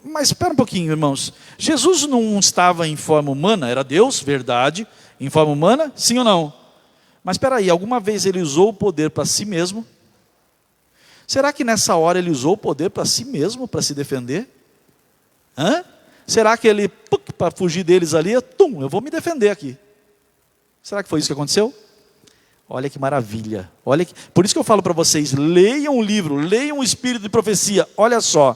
S4: Mas espera um pouquinho, irmãos. Jesus não estava em forma humana, era Deus, verdade, em forma humana, sim ou não? Mas espera aí, alguma vez ele usou o poder para si mesmo? Será que nessa hora ele usou o poder para si mesmo, para se defender? Será que ele, para fugir deles ali, eu vou me defender aqui? Será que foi isso que aconteceu? Olha que maravilha. Por isso que eu falo para vocês, leiam o livro, leiam o Espírito de Profecia. Olha só.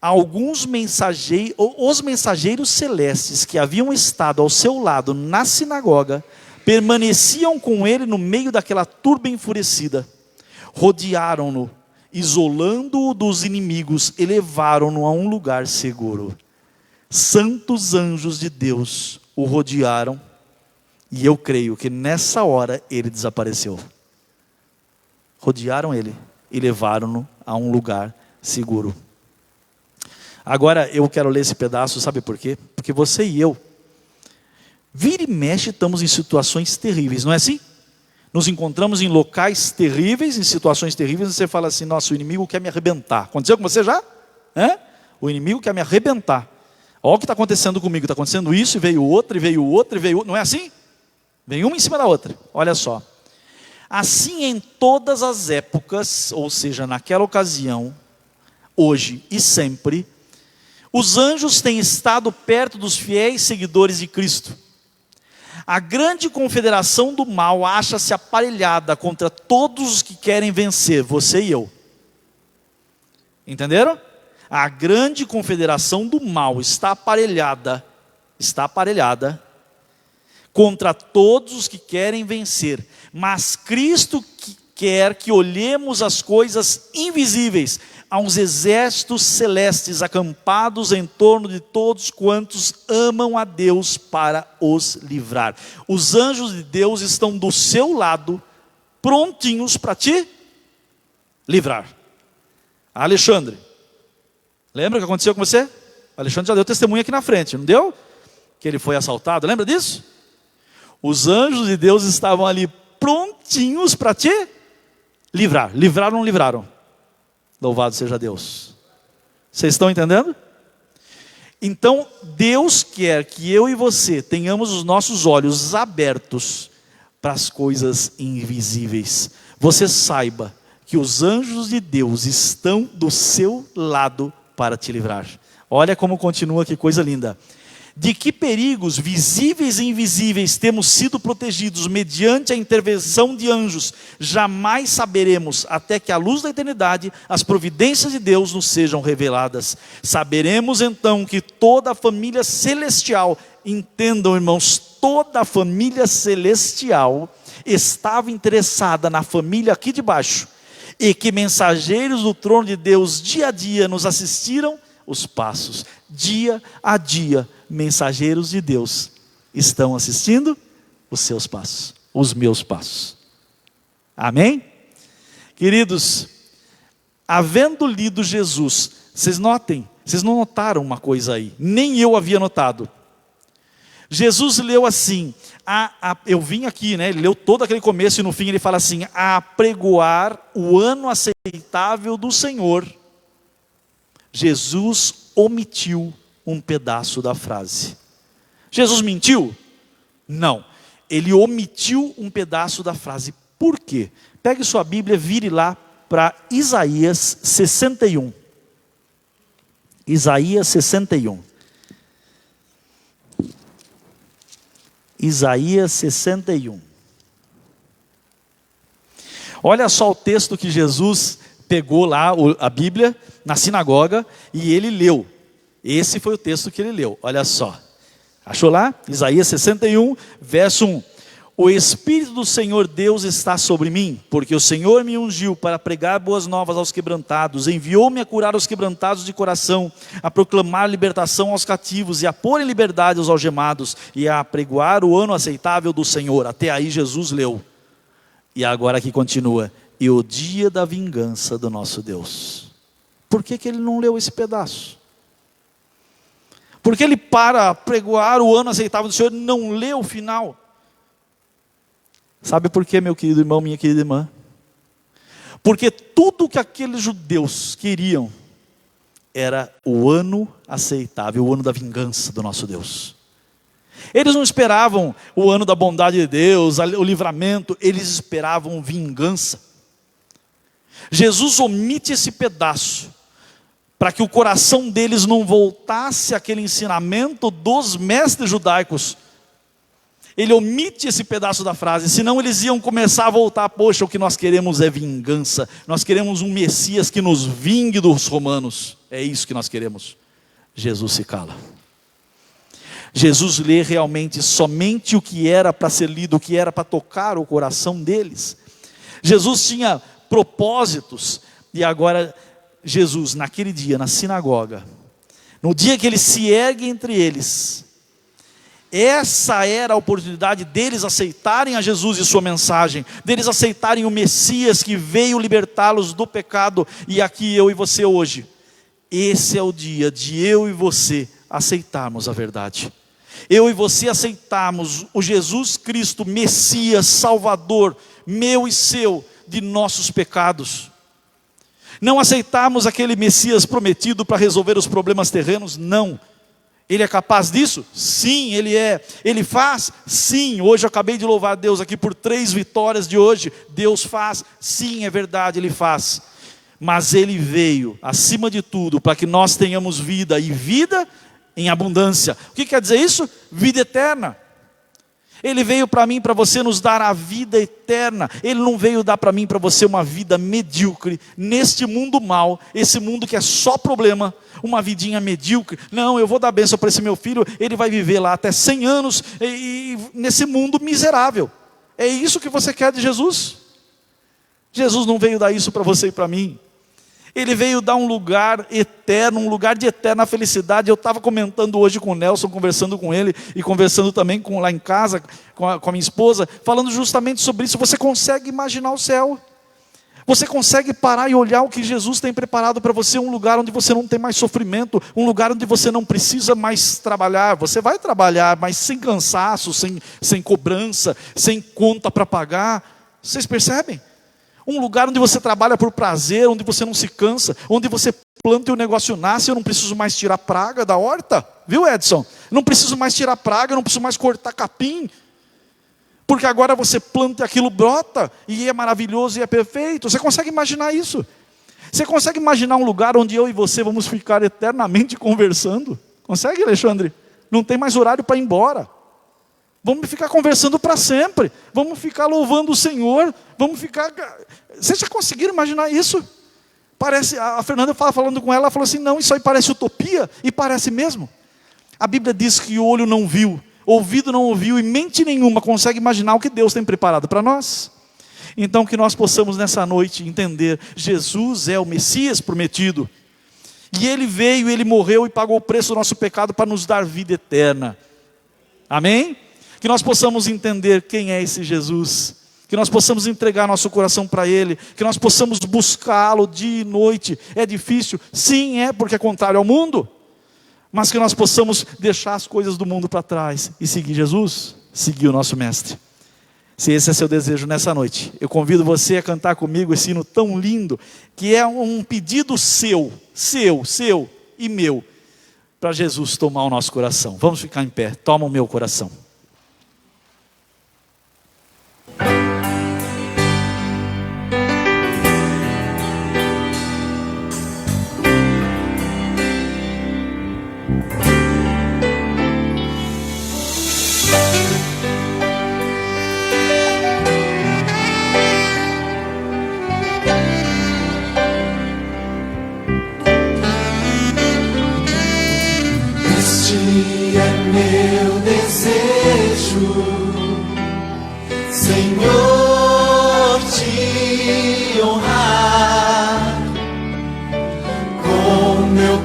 S4: Os mensageiros celestes que haviam estado ao seu lado na sinagoga, permaneciam com ele no meio daquela turba enfurecida. Rodearam-no, isolando-o dos inimigos, e levaram-no a um lugar seguro. Santos anjos de Deus o rodearam, e eu creio que nessa hora ele desapareceu. Rodearam ele e levaram-no a um lugar seguro. Agora eu quero ler esse pedaço, sabe por quê? Porque você e eu, vira e mexe, estamos em situações terríveis, não é assim? Nos encontramos em locais terríveis, em situações terríveis, e você fala assim, nossa, o inimigo quer me arrebentar. Aconteceu com você já? O inimigo quer me arrebentar. Olha o que está acontecendo comigo, está acontecendo isso, e veio outro, e veio outro, e veio outro, não é assim? Vem uma em cima da outra, olha só. Assim em todas as épocas, ou seja, naquela ocasião, hoje e sempre, os anjos têm estado perto dos fiéis seguidores de Cristo. A grande confederação do mal acha-se aparelhada contra todos os que querem vencer, você e eu. Entenderam? A grande confederação do mal está aparelhada contra todos os que querem vencer. Mas Cristo quer que olhemos as coisas invisíveis, aos exércitos celestes acampados em torno de todos quantos amam a Deus para os livrar. Os anjos de Deus estão do seu lado, prontinhos para te livrar. Alexandre, lembra o que aconteceu com você? O Alexandre já deu testemunho aqui na frente, não deu? Que ele foi assaltado, lembra disso? Os anjos de Deus estavam ali prontinhos para te livrar. Livraram ou não livraram? Louvado seja Deus. Vocês estão entendendo? Então, Deus quer que eu e você tenhamos os nossos olhos abertos para as coisas invisíveis. Você saiba que os anjos de Deus estão do seu lado para te livrar. Olha como continua, que coisa linda. De que perigos visíveis e invisíveis temos sido protegidos mediante a intervenção de anjos, jamais saberemos, até que à luz da eternidade as providências de Deus nos sejam reveladas. Saberemos então que toda a família celestial, entendam irmãos, toda a família celestial estava interessada na família aqui de baixo, e que mensageiros do trono de Deus dia a dia nos assistiram os passos. Dia a dia, mensageiros de Deus estão assistindo os seus passos, os meus passos. Amém? Queridos, havendo lido Jesus, vocês notem, vocês não notaram uma coisa aí, nem eu havia notado. Jesus leu assim, eu vim aqui, né? Ele leu todo aquele começo e no fim ele fala assim: a apregoar o ano aceitável do Senhor. Jesus omitiu um pedaço da frase. Jesus mentiu? Não. Ele omitiu um pedaço da frase. Por quê? Pegue sua Bíblia, vire lá para Isaías 61. Isaías 61. Isaías 61. Olha só o texto que Jesus pegou lá, a Bíblia, na sinagoga, e ele leu. Esse foi o texto que ele leu, olha só. Achou lá? Isaías 61, verso 1. O Espírito do Senhor Deus está sobre mim, porque o Senhor me ungiu para pregar boas novas aos quebrantados, enviou-me a curar os quebrantados de coração, a proclamar libertação aos cativos, e a pôr em liberdade os algemados, e a apregoar o ano aceitável do Senhor. Até aí Jesus leu. E agora aqui continua: e o dia da vingança do nosso Deus. Por que ele não leu esse pedaço? Porque ele para apregoar o ano aceitável do Senhor e não lê o final. Sabe por quê, meu querido irmão, minha querida irmã? Porque tudo que aqueles judeus queriam era o ano aceitável, o ano da vingança do nosso Deus. Eles não esperavam o ano da bondade de Deus, o livramento, eles esperavam vingança. Jesus omite esse pedaço, para que o coração deles não voltasse àquele ensinamento dos mestres judaicos. Ele omite esse pedaço da frase, senão eles iam começar a voltar. Poxa, o que nós queremos é vingança, nós queremos um Messias que nos vingue dos romanos, é isso que nós queremos. Jesus se cala. Jesus lê realmente somente o que era para ser lido, o que era para tocar o coração deles. Jesus tinha propósitos, e agora Jesus, naquele dia, na sinagoga, no dia que ele se ergue entre eles, essa era a oportunidade deles aceitarem a Jesus e sua mensagem, deles aceitarem o Messias que veio libertá-los do pecado. E aqui eu e você hoje, esse é o dia de eu e você aceitarmos a verdade. Eu e você aceitarmos o Jesus Cristo, Messias, Salvador, meu e seu, de nossos pecados. Não aceitarmos aquele Messias prometido para resolver os problemas terrenos, não. Ele é capaz disso? Sim, ele é. Ele faz? Sim. Hoje eu acabei de louvar a Deus aqui por 3 vitórias de hoje. Deus faz? Sim, é verdade, Ele faz. Mas Ele veio, acima de tudo, para que nós tenhamos vida, e vida em abundância. O que quer dizer isso? Vida eterna. Ele veio para mim e para você nos dar a vida eterna. Ele não veio dar para mim e para você uma vida medíocre, neste mundo mau, esse mundo que é só problema, uma vidinha medíocre. Não, eu vou dar bênção para esse meu filho, ele vai viver lá até 100 anos, e nesse mundo miserável. É isso que você quer de Jesus? Jesus não veio dar isso para você e para mim. Ele veio dar um lugar eterno, um lugar de eterna felicidade. Eu estava comentando hoje com o Nelson, conversando com ele, e conversando também lá em casa, com a minha esposa, falando justamente sobre isso. Você consegue imaginar o céu? Você consegue parar e olhar o que Jesus tem preparado para você? Um lugar onde você não tem mais sofrimento, um lugar onde você não precisa mais trabalhar. Você vai trabalhar, mas sem cansaço, sem cobrança, sem conta para pagar. Vocês percebem? Um lugar onde você trabalha por prazer, onde você não se cansa, onde você planta e o negócio nasce. Eu não preciso mais tirar praga da horta, viu, Edson? Não preciso mais tirar praga, não preciso mais cortar capim, porque agora você planta e aquilo brota, e é maravilhoso e é perfeito. Você consegue imaginar isso? Você consegue imaginar um lugar onde eu e você vamos ficar eternamente conversando? Consegue, Alexandre? Não tem mais horário para ir embora. Vamos ficar conversando para sempre. Vamos ficar louvando o Senhor. Vamos ficar... Vocês já conseguiram imaginar isso? Parece... A Fernanda falando com ela falou assim, não, isso aí parece utopia. E parece mesmo. A Bíblia diz que o olho não viu, ouvido não ouviu, e mente nenhuma consegue imaginar o que Deus tem preparado para nós. Então que nós possamos nessa noite entender, Jesus é o Messias prometido. E Ele veio, Ele morreu e pagou o preço do nosso pecado para nos dar vida eterna. Amém? Que nós possamos entender quem é esse Jesus, que nós possamos entregar nosso coração para Ele, que nós possamos buscá-lo dia e noite. É difícil? Sim, é, porque é contrário ao mundo, mas que nós possamos deixar as coisas do mundo para trás e seguir Jesus, seguir o nosso Mestre. Se esse é seu desejo nessa noite, eu convido você a cantar comigo esse hino tão lindo, que é um pedido seu e meu, para Jesus tomar o nosso coração. Vamos ficar em pé. Toma o meu coração.
S2: Este é meu desejo, Senhor, te honrar com meu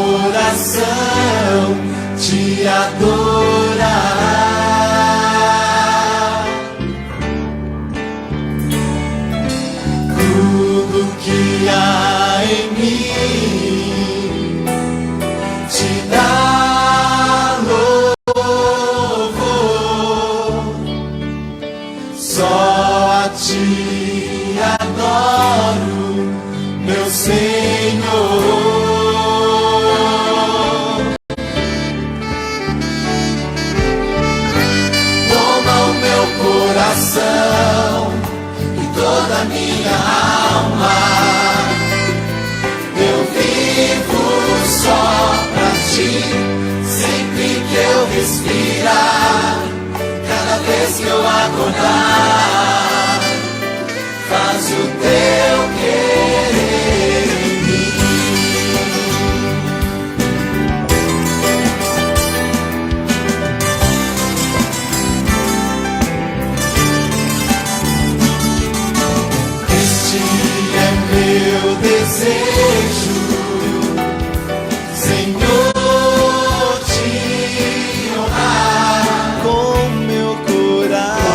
S2: coração, te adorar. Tudo que há em mim te dá louvor, só a ti adoro, meu Senhor. Toma o meu coração e toda a minha alma, eu vivo só pra ti, sempre que eu respirar, cada vez que eu acordar, faz o teu querer em mim. Este é meu desejo, Senhor, te honrar
S3: com meu coração.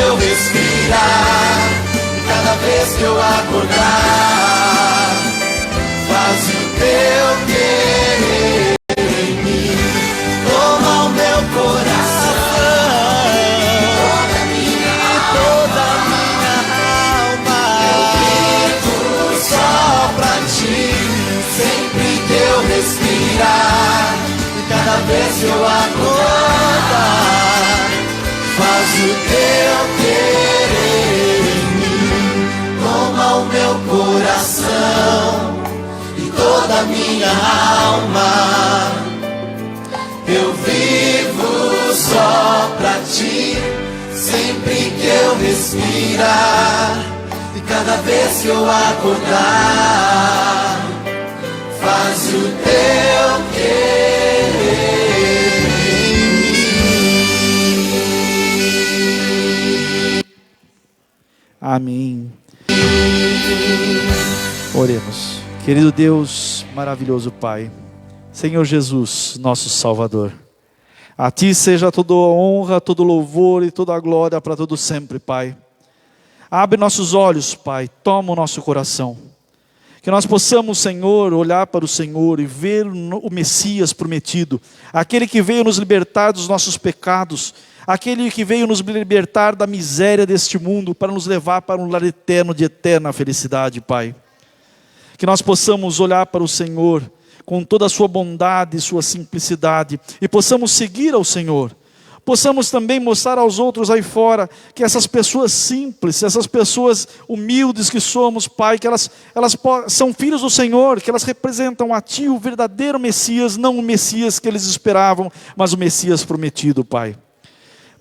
S2: eu respirar, e cada vez que eu acordar, faz o teu querer em mim. Toma o meu coração, toda a minha alma, eu vivo só pra ti. Sempre que eu respirar, e cada vez que eu acordar, faz o teu querer em mim. Toma o meu coração e toda a minha alma, eu vivo só pra ti. Sempre que eu respirar, e cada vez que eu acordar, faz o teu querer em mim.
S4: Amém. Oremos. Querido Deus, maravilhoso Pai, Senhor Jesus, nosso Salvador, a Ti seja toda a honra, todo o louvor e toda a glória para todo sempre, Pai. Abre nossos olhos, Pai, toma o nosso coração. Que nós possamos, Senhor, olhar para o Senhor e ver o Messias prometido, aquele que veio nos libertar dos nossos pecados, aquele que veio nos libertar da miséria deste mundo, para nos levar para um lar eterno de eterna felicidade, Pai. Que nós possamos olhar para o Senhor com toda a sua bondade e sua simplicidade, e possamos seguir ao Senhor. Possamos também mostrar aos outros aí fora que essas pessoas simples, essas pessoas humildes que somos, Pai, que elas são filhos do Senhor, que elas representam a Ti, o verdadeiro Messias, não o Messias que eles esperavam, mas o Messias prometido, Pai.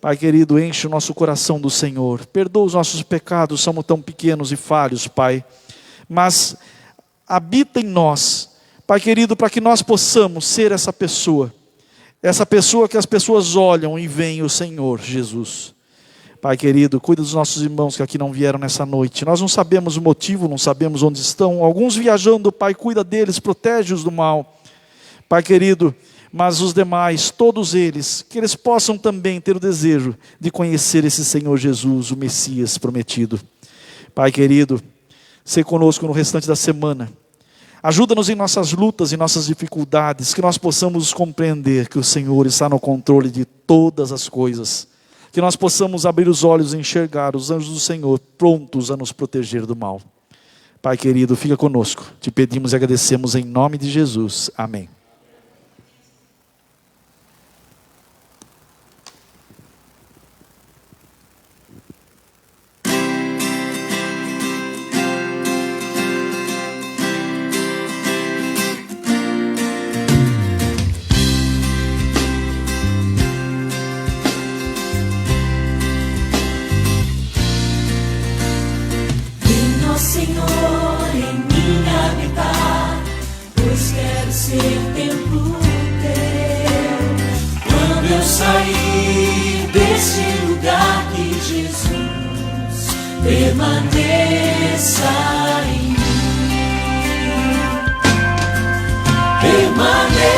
S4: Pai querido, enche o nosso coração do Senhor, perdoa os nossos pecados, somos tão pequenos e falhos, Pai, mas habita em nós, Pai querido, para que nós possamos ser essa pessoa que as pessoas olham e veem o Senhor Jesus. Pai querido, cuida dos nossos irmãos que aqui não vieram nessa noite. Nós não sabemos o motivo, não sabemos onde estão. Alguns viajando, Pai, cuida deles, protege-os do mal. Pai querido, mas os demais, todos eles, que eles possam também ter o desejo de conhecer esse Senhor Jesus, o Messias prometido. Pai querido, se conosco no restante da semana. Ajuda-nos em nossas lutas e nossas dificuldades, que nós possamos compreender que o Senhor está no controle de todas as coisas. Que nós possamos abrir os olhos e enxergar os anjos do Senhor prontos a nos proteger do mal. Pai querido, fica conosco. Te pedimos e agradecemos em nome de Jesus. Amém.
S5: Senhor, em mim habitar, pois quero ser templo teu. Quando eu sair deste lugar, que Jesus permaneça em mim. Permaneça